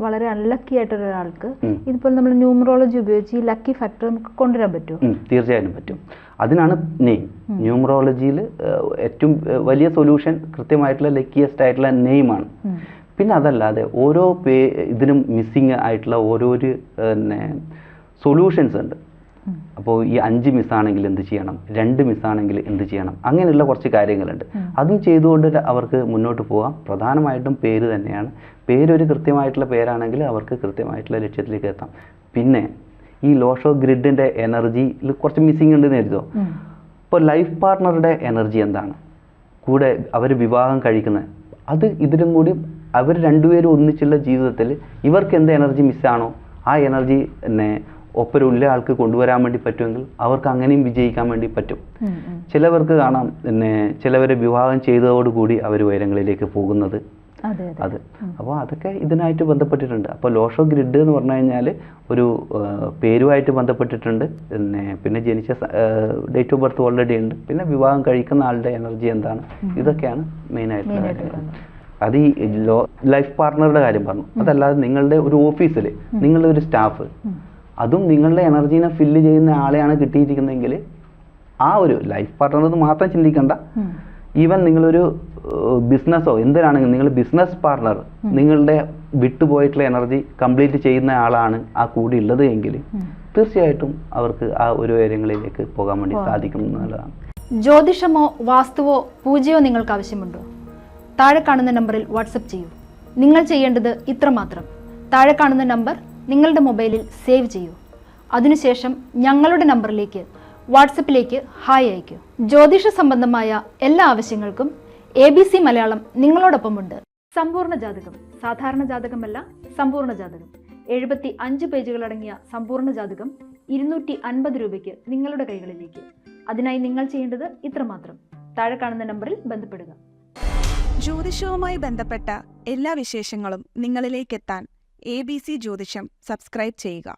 വളരെ അൺലക്കി ആയിട്ടുള്ള ഒരാൾക്ക് ഇതിപ്പോൾ നമ്മൾ ന്യൂമറോളജി ഉപയോഗിച്ച് ഈ ലക്കി ഫാക്ടർ നമുക്ക് കൊണ്ടുവരാൻ പറ്റുമോ? തീർച്ചയായും പറ്റും. അതിനാണ് നെയിം. ന്യൂമറോളജിയിൽ ഏറ്റവും വലിയ സൊല്യൂഷൻ കൃത്യമായിട്ടുള്ള ലക്കിയസ്റ്റ് ആയിട്ടുള്ള നെയിമാണ്. പിന്നെ അതല്ലാതെ ഓരോ ഇതിനും മിസ്സിങ് ആയിട്ടുള്ള ഓരോരു സൊല്യൂഷൻസ് ഉണ്ട്. അപ്പോൾ ഈ 5 മിസ്സാണെങ്കിൽ എന്ത് ചെയ്യണം, 2 മിസ്സാണെങ്കിൽ എന്ത് ചെയ്യണം, അങ്ങനെയുള്ള കുറച്ച് കാര്യങ്ങളുണ്ട്. അതും ചെയ്തുകൊണ്ട് അവർക്ക് മുന്നോട്ട് പോകാം. പ്രധാനമായിട്ടും പേര് തന്നെയാണ്. പേരൊരു കൃത്യമായിട്ടുള്ള പേരാണെങ്കിൽ അവർക്ക് കൃത്യമായിട്ടുള്ള ലക്ഷ്യത്തിലേക്ക് എത്താം. പിന്നെ ഈ ലോഷോ ഗ്രിഡിൻ്റെ എനർജിയിൽ കുറച്ച് മിസ്സിങ് ഉണ്ടെന്ന് കരുതോ. ഇപ്പോൾ ലൈഫ് പാർട്ട്ണറുടെ എനർജി എന്താണ്, കൂടെ അവർ വിവാഹം കഴിക്കുന്നത്, അത് ഇതിലും കൂടി അവർ രണ്ടുപേരും ഒന്നിച്ചുള്ള ജീവിതത്തിൽ ഇവർക്ക് എന്ത് എനർജി മിസ്സാണോ ആ എനർജി ഒപ്പരമുള്ള ആൾക്ക് കൊണ്ടുവരാൻ വേണ്ടി പറ്റുമെങ്കിൽ അവർക്ക് അങ്ങനെയും വിജയിക്കാൻ വേണ്ടി പറ്റും. ചിലവർക്ക് കാണാം ചിലവരെ വിവാഹം ചെയ്തതോടുകൂടി അവർ ഉയരങ്ങളിലേക്ക് പോകുന്നത്. അത് അപ്പോൾ അതൊക്കെ ഇതിനായിട്ട് ബന്ധപ്പെട്ടിട്ടുണ്ട്. അപ്പോൾ ലോഷോ ഗ്രിഡ് എന്ന് പറഞ്ഞു കഴിഞ്ഞാൽ ഒരു പേരുമായിട്ട് ബന്ധപ്പെട്ടിട്ടുണ്ട്. പിന്നെ ജനിച്ച ഡേറ്റ് ഓഫ് ബർത്ത് ഓൾറെഡി ഉണ്ട്. പിന്നെ വിവാഹം കഴിക്കുന്ന ആളുടെ എനർജി എന്താണ്, ഇതൊക്കെയാണ് മെയിനായിട്ടുള്ള കാര്യങ്ങൾ. അത് ഈ ലൈഫ് പാർട്ട്ണറുടെ കാര്യം പറഞ്ഞു. അതല്ലാതെ നിങ്ങളുടെ ഒരു ഓഫീസിൽ നിങ്ങളുടെ ഒരു സ്റ്റാഫ്, അതും നിങ്ങളുടെ എനർജീനെ ഫില്ല് ചെയ്യുന്ന ആളെയാണ് കിട്ടിയിരിക്കുന്നതെങ്കിൽ ആ ഒരു ലൈഫ് പാർട്ട്ണർ മാത്രം ചിന്തിക്കണ്ട. ഈവൻ നിങ്ങളൊരു ബിസിനസ്സോ എന്തിനാണെങ്കിൽ നിങ്ങൾ ബിസിനസ് പാർട്ട്ണർ നിങ്ങളുടെ വിട്ടുപോയിട്ടുള്ള എനർജി കംപ്ലീറ്റ് ചെയ്യുന്ന ആളാണ് ആ കൂടി ഉള്ളത് എങ്കിൽ തീർച്ചയായിട്ടും അവർക്ക് ആ ഒരു കാര്യങ്ങളിലേക്ക് പോകാൻ വേണ്ടി സാധിക്കും എന്നുള്ളതാണ്. ജ്യോതിഷമോ വാസ്തുവോ പൂജയോ നിങ്ങൾക്ക് ആവശ്യമുണ്ടോ? താഴെ കാണുന്ന നമ്പറിൽ വാട്സപ്പ് ചെയ്യൂ. നിങ്ങൾ ചെയ്യേണ്ടത് ഇത്രമാത്രം. താഴെ കാണുന്ന നമ്പർ നിങ്ങളുടെ മൊബൈലിൽ സേവ് ചെയ്യൂ. അതിനുശേഷം ഞങ്ങളുടെ നമ്പറിലേക്ക് വാട്സപ്പിലേക്ക് ഹായ് അയക്കൂ. ജ്യോതിഷ സംബന്ധമായ എല്ലാ ആവശ്യങ്ങൾക്കും ABC മലയാളം നിങ്ങളോടൊപ്പമുണ്ട്. സമ്പൂർണ്ണ ജാതകം, സാധാരണ ജാതകമല്ല, സമ്പൂർണ്ണ ജാതകം. 75 പേജുകളടങ്ങിയ സമ്പൂർണ്ണ ജാതകം 250 രൂപയ്ക്ക് നിങ്ങളുടെ കൈകളിലേക്ക്. അതിനായി നിങ്ങൾ ചെയ്യേണ്ടത് ഇത്രമാത്രം. താഴെ കാണുന്ന നമ്പറിൽ ബന്ധപ്പെടുക. ജ്യോതിഷവുമായി ബന്ധപ്പെട്ട എല്ലാ വിശേഷങ്ങളും നിങ്ങളിലേക്കെത്താൻ ABC ജ്യോതിഷം സബ്സ്ക്രൈബ് ചെയ്യുക.